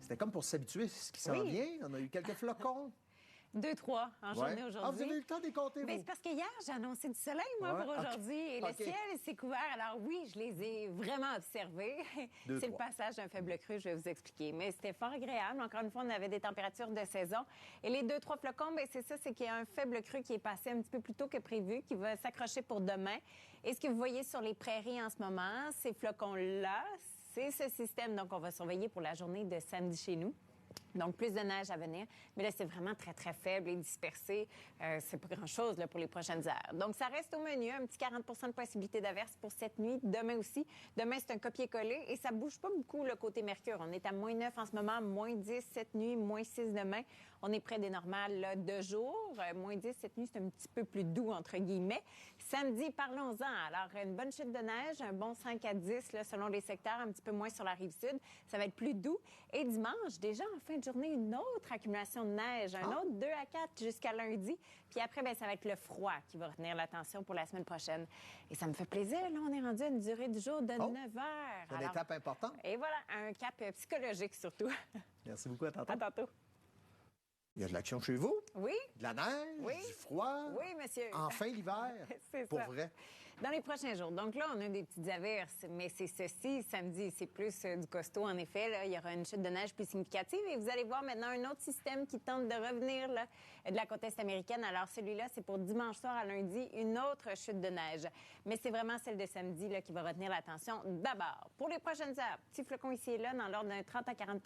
C'était comme pour s'habituer à ce qui s'en Oui. vient. On a eu quelques flocons. 2-3 en journée aujourd'hui. Ah, vous avez eu le temps de les compter, Mais vous? c'est parce que hier, j'ai annoncé du soleil, moi, Ouais, pour aujourd'hui. Et le OK. ciel s'est couvert. Alors oui, je les ai vraiment observés. Deux, C'est le trois. passage d'un faible creux, je vais vous expliquer. Mais c'était fort agréable. Encore une fois, on avait des températures de saison. Et les 2-3 flocons, bien, c'est ça, c'est qu'il y a un faible creux qui est passé un petit peu plus tôt que prévu, qui va s'accrocher pour demain. Et ce que vous voyez sur les prairies en ce moment, ces flocons-là, c'est ce système. Donc, on va surveiller pour la journée de samedi chez nous. Donc, plus de neige à venir. Mais là, c'est vraiment très, très faible et dispersé. C'est pas grand-chose là, pour les prochaines heures. Donc, ça reste au menu. Un petit 40 de possibilité d'averse pour cette nuit. Demain aussi. Demain, c'est un copier-coller et ça bouge pas beaucoup le côté Mercure. On est à moins 9 en ce moment, moins 10 cette nuit, moins 6 demain. On est près des normales là, de jour. Moins 10 cette nuit, c'est un petit peu plus doux, entre guillemets. Samedi, parlons-en. Alors, une bonne chute de neige, un bon 5 à 10 là, selon les secteurs, un petit peu moins sur la rive sud. Ça va être plus doux. Et dimanche, déjà en fin de journée, une autre accumulation de neige, un autre 2 à 4 jusqu'à lundi. Puis après, bien, ça va être le froid qui va retenir l'attention pour la semaine prochaine. Et ça me fait plaisir. Là, on est rendu à une durée du jour de 9 heures. C'est une étape importante. Et voilà, un cap psychologique surtout. Merci beaucoup. À tantôt. À tantôt. Il y a de l'action chez vous? Oui. De la neige? Oui. Du froid? Oui, monsieur. Enfin l'hiver? C'est Pour ça. vrai? Dans les prochains jours. Donc là, on a des petites averses, mais c'est ceci. Samedi, c'est plus du costaud, en effet. Là, il y aura une chute de neige plus significative. Et vous allez voir maintenant un autre système qui tente de revenir là, de la côte est américaine. Alors celui-là, c'est pour dimanche soir à lundi, une autre chute de neige. Mais c'est vraiment celle de samedi là, qui va retenir l'attention. D'abord, pour les prochaines heures, petit flocon ici et là, dans l'ordre d'un 30 à 40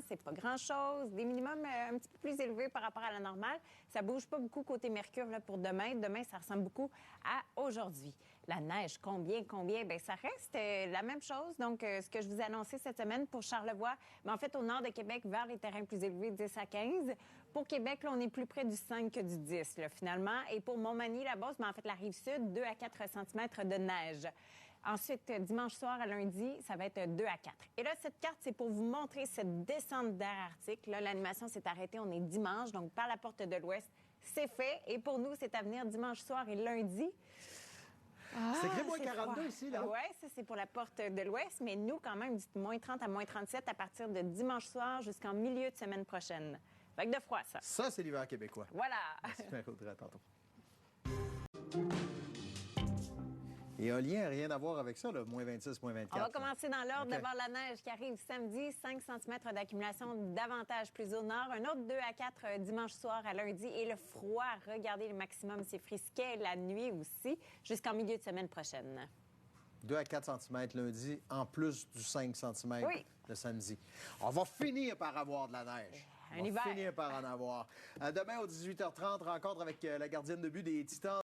c'est pas grand-chose. Des minimums un petit peu plus élevés par rapport à la normale. Ça bouge pas beaucoup côté Mercure là, pour demain. Demain, ça ressemble beaucoup à aujourd'hui. La neige, combien? Bien, ça reste la même chose. Donc, ce que je vous ai annoncé cette semaine pour Charlevoix, mais en fait, au nord de Québec, vers les terrains plus élevés, 10 à 15. Pour Québec, là, on est plus près du 5 que du 10, là, finalement. Et pour Montmagny, la base, mais en fait, la rive sud, 2 à 4 cm de neige. Ensuite, dimanche soir à lundi, ça va être 2 à 4. Et là, cette carte, c'est pour vous montrer cette descente d'air arctique. Là, l'animation s'est arrêtée. On est dimanche, donc par la porte de l'Ouest, c'est fait. Et pour nous, c'est à venir dimanche soir et lundi. C'est écrit moins c'est 42 froid. ici, là. Oui, ça, c'est pour la porte de l'Ouest. Mais nous, quand même, du moins 30 à moins 37 à partir de dimanche soir jusqu'en milieu de semaine prochaine. Fait que de froid, ça. Ça, c'est l'hiver québécois. Voilà. Merci, Marie-Audrey. À tantôt. Éolien n'a rien à voir avec ça, là, moins 26, moins 24. On va commencer dans l'ordre. OK. D'abord, la neige qui arrive samedi, 5 cm d'accumulation davantage plus au nord. Un autre 2 à 4 dimanche soir à lundi. Et le froid, regardez le maximum, c'est frisquet la nuit aussi, jusqu'en milieu de semaine prochaine. 2 à 4 cm lundi, en plus du 5 cm Oui. le samedi. On va finir par avoir de la neige. Un On va hiver. finir par en avoir. Demain, au 18h30, rencontre avec la gardienne de but des Titans.